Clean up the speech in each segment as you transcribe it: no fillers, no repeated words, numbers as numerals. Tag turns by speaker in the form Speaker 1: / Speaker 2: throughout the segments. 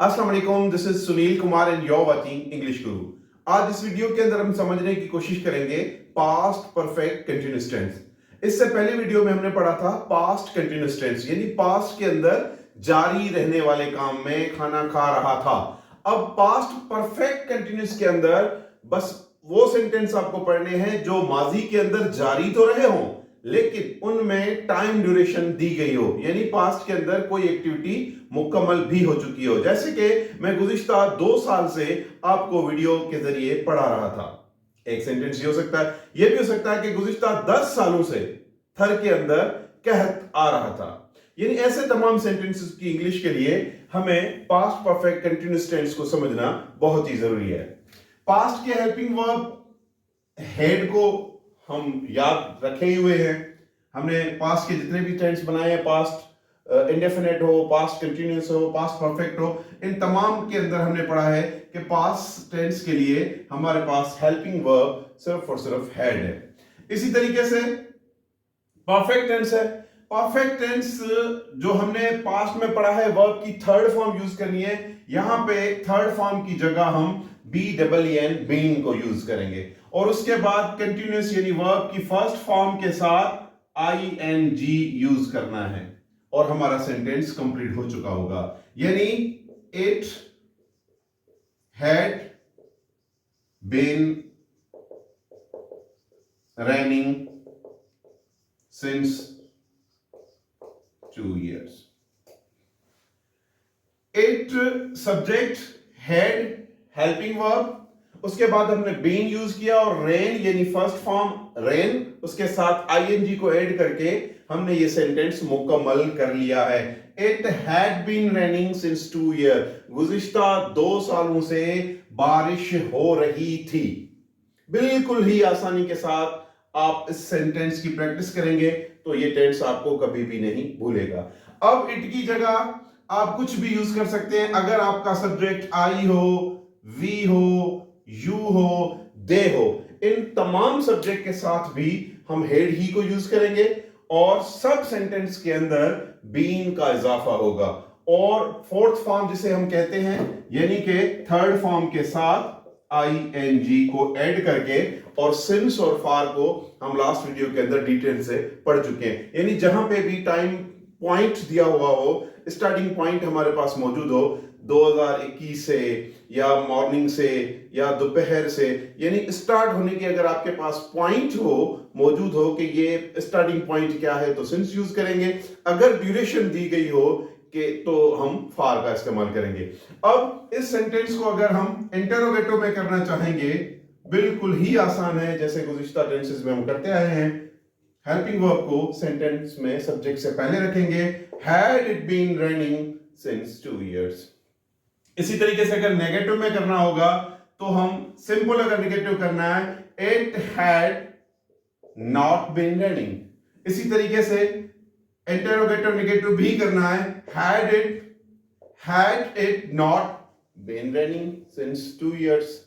Speaker 1: अस्सलाम वालेकुम, this is Sunil Kumar and you're watching English गुरु। आज इस वीडियो के अंदर हम समझने की कोशिश करेंगे पास्ट परफेक्ट कंटीन्यूअस टेंस। इससे पहले वीडियो में हमने पढ़ा था पास्ट कंटीन्यूअस टेंस, यानी पास्ट के अंदर जारी रहने वाले काम में खाना खा रहा था। अब पास्ट परफेक्ट कंटीन्यूअस के अंदर बस वो सेंटेंस आपको पढ़ने हैं जो माजी के अंदर जारी तो रहे हों लेकिन उनमें टाइम ड्यूरेशन दी गई हो, यानी पास्ट के अंदर कोई एक्टिविटी मुकम्मल भी हो चुकी हो। जैसे कि मैं गुज़िश्ता 2 साल से आपको वीडियो के जरिए पढ़ा रहा था। एक सेंटेंस ये हो सकता है, ये भी हो सकता है कि गुज़िश्ता 10 सालों से थर के अंदर कहत आ रहा था। यानी ऐसे तमाम सेंटेंसेस की इंग्लिश के लिए हमें पास्ट परफेक्ट कंटीन्यूअस टेंस को समझना बहुत ही जरूरी है। पास्ट के हेल्पिंग वर्ब हेड को हम याद रखे हुए हैं। हमने पास्ट के जितने भी टेंस बनाए हैं, पास्ट इंडेफिनिट हो, पास्ट कंटीन्यूअस हो, पास्ट परफेक्ट हो, इन तमाम के अंदर हमने पढ़ा है कि पास्ट टेंस के लिए हमारे पास हेल्पिंग वर्ब सिर्फ और सिर्फ हेड है। इसी तरीके से परफेक्ट टेंस है। परफेक्ट टेंस जो हमने पास्ट में पढ़ा है, वर्ब की थर्ड फॉर्म यूज करनी है। यहां पे थर्ड फॉर्म की जगह हम BEEN बीन को यूज करेंगे और उसके बाद कंटीन्यूअस यानी वर्ब की फर्स्ट फॉर्म के साथ ING यूज करना है और हमारा सेंटेंस कंप्लीट हो चुका होगा। यानी it had been raining since 2 years। It subject, had helping verb, उसके बाद हमने बीन यूज किया और रेन यानी फर्स्ट फॉर्म रेन, उसके साथ ING को ऐड करके हमने ये सेंटेंस मुकम्मल कर लिया है। It had been raining since 2 years। गुज़िश्ता 2 सालों से बारिश हो रही थी। बिल्कुल ही आसानी के साथ आप इस सेंटेंस की प्रैक्टिस करेंगे तो ये टेंस आपको कभी भी नहीं भूलेगा। अब इट की जगह आप कुछ भी यूज कर सकते हैं। अगर आपका सब्जेक्ट आई हो, वी हो, यू हो, दे हो, इन तमाम सब्जेक्ट के साथ भी हम हेड ही को यूज करेंगे और सब सेंटेंस के अंदर बीन का इजाफा होगा और फोर्थ फॉर्म जिसे हम कहते हैं यानी कि थर्ड फॉर्म के साथ ING को ऐड करके और सिंस और फार को हम लास्ट वीडियो के अंदर डिटेल से पढ़ चुके हैं। यानी जहां पे भी टाइम पॉइंट दिया हुआ हो, स्टार्टिंग पॉइंट हमारे पास मौजूद हो 2021 से या मॉर्निंग से या दोपहर से, यानी स्टार्ट होने की अगर आपके पास पॉइंट हो, मौजूद हो कि ये स्टार्टिंग पॉइंट क्या है तो सिंस यूज करेंगे। अगर ड्यूरेशन दी गई हो कि तो हम फार का इस्तेमाल करेंगे। अब इस सेंटेंस को अगर हम इंटरोगेटिव में करना चाहेंगे, बिल्कुल ही आसान है, जैसे गुज़िश्ता टेंसेस में हम करते आए हैं। हेल्पिंग वर्ब को सेंटेंस में सब्जेक्ट से पहले रखेंगे, had it been raining since 2 years। इसी तरीके से अगर नेगेटिव में करना होगा तो हम सिंपल, अगर नेगेटिव करना है, it had not been raining. इसी तरीके से इंटरोगेटिव नेगेटिव भी करना है, had it not been raining since 2 years।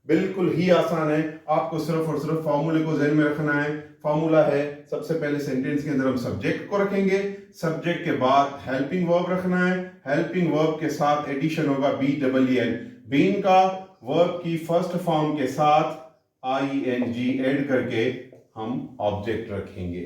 Speaker 1: बिल्कुल ही आसान है, आपको सिर्फ और सिर्फ फॉर्मूले को ध्यान में रखना है। फॉर्मूला है, सबसे पहले सेंटेंस के अंदर हम सब्जेक्ट को रखेंगे, सब्जेक्ट के बाद हेल्पिंग वर्ब रखना है, हेल्पिंग वर्ब के साथ एडिशन होगा BEEN, बीन का वर्ब की फर्स्ट फॉर्म के साथ ING ऐड करके हम ऑब्जेक्ट रखेंगे।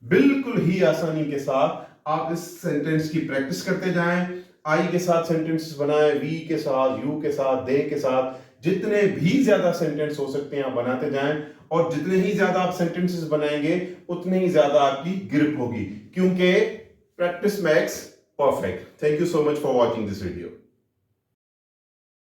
Speaker 1: बिल्कुल ही आसानी के साथ आप इस सेंटेंस की प्रैक्टिस करते जाएं। आई के साथ सेंटेंस बनाएं, वी के साथ, यू के साथ, दे के साथ, जितने भी ज्यादा सेंटेंस हो सकते हैं आप बनाते जाएं और जितने ही ज्यादा आप सेंटेंसेस बनाएंगे उतने ही ज्यादा आपकी ग्रिप होगी, क्योंकि practice makes perfect. Thank you so much for watching this video.